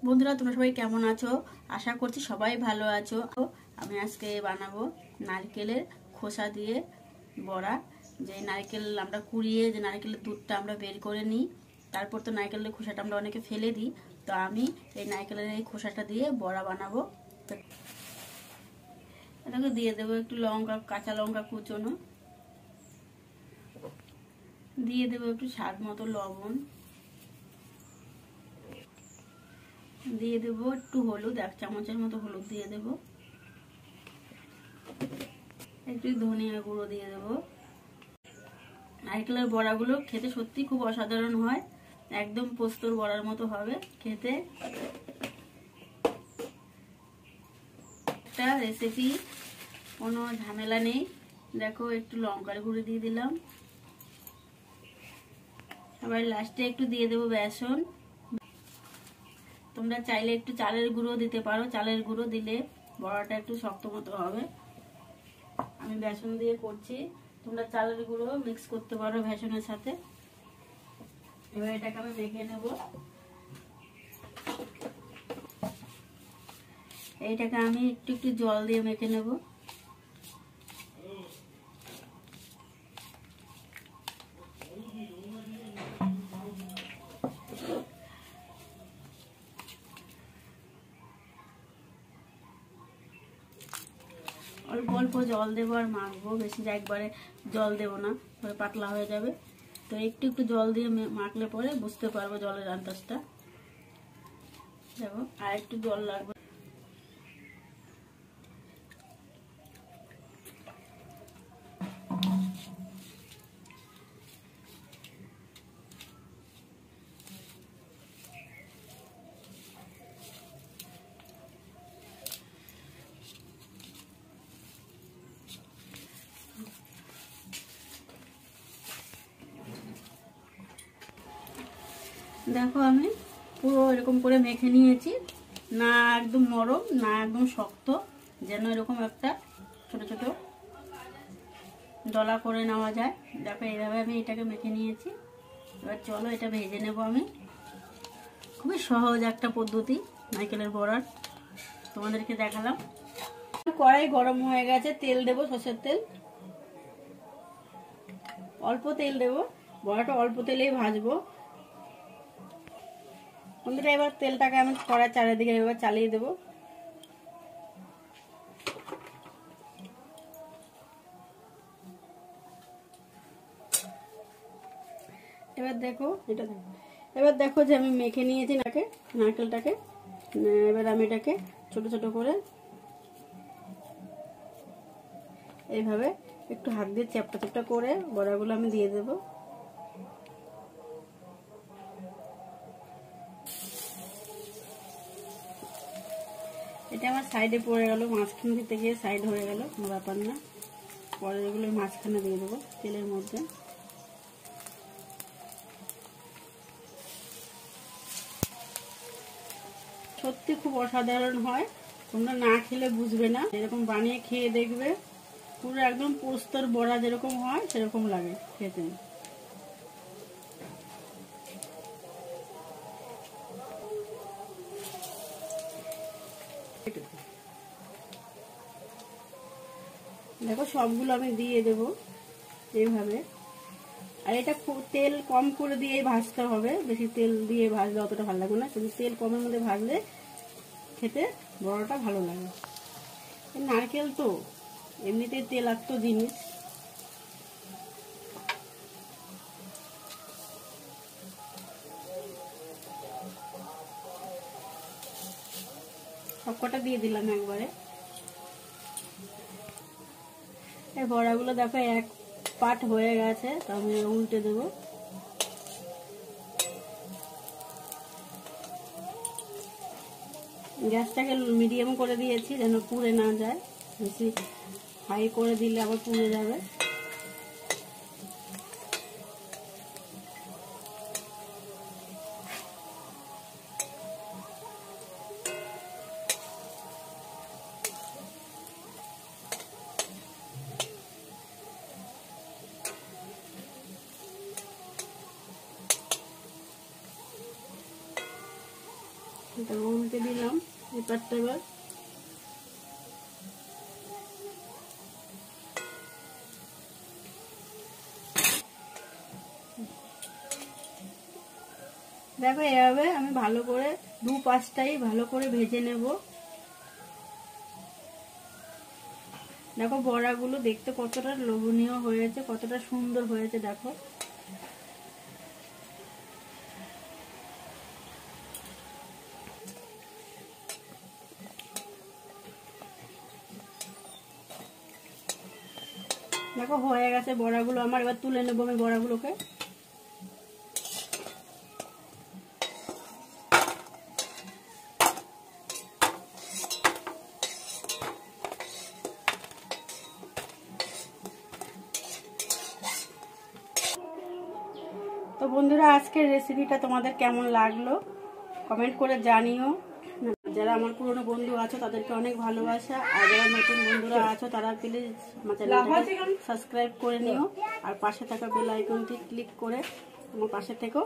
বন্ধুরা তোমরা সবাই কেমন আছো? আশা করছি সবাই ভালো আছো। আমি আজকে বানাবো নারকেলের খোসা দিয়ে বড়া। যে নারকেল আমরা কুড়িয়ে যে নারকেলের দুধটা আমরা বের করে নিই, তারপর তো নারকেলের খোসাটা আমরা অনেকে ফেলে দিই। তো আমি এই নারকেলের এই খোসাটা দিয়ে বড়া বানাবো। এটাকে দিয়ে দেবো একটু লঙ্কা, কাঁচা লঙ্কা কুচোনো, দিয়ে দেবো একটু স্বাদ মতো লবণ, দিয়ে দেবো একটু হলুদ, 1 চামচের মতো হলুদ দিয়ে দেবো, একটু ধনিয়া গুঁড়ো দিয়ে দেবো। নারকেলের বড়াগুলো খেতে সত্যি খুব অসাধারণ হয়, একদম পোস্তর বড়ার মতো হবে খেতে। একটা রেসিপি, কোনো ঝামেলা নেই। দেখো একটু লঙ্কার গুঁড়ো দিয়ে দিলাম, আবার লাস্টে একটু দিয়ে দেবো বেসন। তোমরা চাইলে একটু চালের গুঁড়ো দিতে পারো, চালের গুঁড়ো দিলে বড়াটা একটু শক্ত মতো হবে। আমি বেসন দিয়ে করছি, তোমরা চালের গুঁড়ো মিক্স করতে পারো বেসনের সাথে। এবার এটাকে আমি মেখে নেব। এইটাকে আমি একটু একটু জল দিয়ে মেখে নেব। অল্প অল্প জল দেবো আর মাখবো, বেশি একবারে জল দেবো না, পরে পাতলা হয়ে যাবে। তো একটু একটু জল দিয়ে মাখলে পরে বুঝতে পারবো জলের আন্দাজটা। দেখো আর একটু জল লাগবে। দেখো আমি পুরো এরকম করে মেখে নিয়েছি, না একদম নরম না একদম শক্ত, যেন এরকম একটা ছোট ছোট দলা করে নেওয়া যায়। দেখো এইভাবে আমি এটাকে মেখে নিয়েছি। এবার চলো এটা ভেজে নেব আমি। খুবই সহজ একটা পদ্ধতি নারকেলের বড়ার, তোমাদেরকে দেখালাম। কড়াই গরম হয়ে গেছে, তেল দেবো, সরষের তেল, অল্প তেল দেবো। বড়াটা অল্প তেলেই ভাজবো বন্ধুরা। এবার তেলটাকে আমি কড়াই চারিদিকে এবার চালিয়ে দেবো। এবার দেখো যে আমি মেখে নিয়েছি নারকেলটাকে। এবার আমি এটাকে ছোট ছোট করে এইভাবে একটু হাত দিয়ে চ্যাপটা চ্যাপটা করে বড়াগুলো আমি দিয়ে দেবো। এটা আমার সাইডে পড়ে গেল, মাঝখান দিতে গিয়ে সাইড হয়ে গেল, কোনো ব্যাপার না। পরে এগুলো মাঝখানে দিয়ে দেবো তেলের মধ্যে। সত্যি খুব অসাধারণ হয়, তোমরা না খেলে বুঝবে না। এরকম বানিয়ে খেয়ে দেখবে, পুরো একদম পোস্তর বড়া যেরকম হয় সেরকম লাগে খেতে। দেখো সবগুলো আমি দিয়ে দেবো এইভাবে। আর এটা খুব তেল কম করে দিয়ে ভাজতে হবে, বেশি তেল দিয়ে ভাজলে অতটা ভালো লাগবে না, কিন্তু তেল কমের মধ্যে ভাজলে খেতে বড়াটা ভালো লাগে। নারকেল তো এমনিতেই তেলাক্ত জিনিস। সবকটা দিয়ে দিলাম একবারে। এই বড়াগুলো দেখো এক পাট হয়ে গেছে, তো আমি উল্টে দেবো। গ্যাসটাকে মিডিয়াম করে দিয়েছি যেন পুড়ে না যায়, বেশি হাই করে দিলে আবার পুড়ে যাবে। এটা উল্টে দিলাম এই পাটটা। এবার দেখো এভাবে আমি ভালো করে দু পাশটাই ভালো করে ভেজে নেব। দেখো বড়াগুলো দেখতে কতটা লোভনীয় হয়েছে, কতটা সুন্দর হয়েছে দেখো। দেখো হয়ে গেছে বড়াগুলো আমার। এবার তুলে নেবো আমি বড়াগুলোকে। তো বন্ধুরা আজকের রেসিপিটা তোমাদের কেমন লাগলো কমেন্ট করে জানিও। যারা আমার পুরনো বন্ধু আছো তাদেরকে অনেক ভালোবাসা, আর যারা নতুন বন্ধুরা আছো তারা প্লিজ আমার চ্যানেলটাকে সাবস্ক্রাইব করে নিও, আর পাশে থাকা বেল আইকনটি ক্লিক করে আমার পাশে থেকো।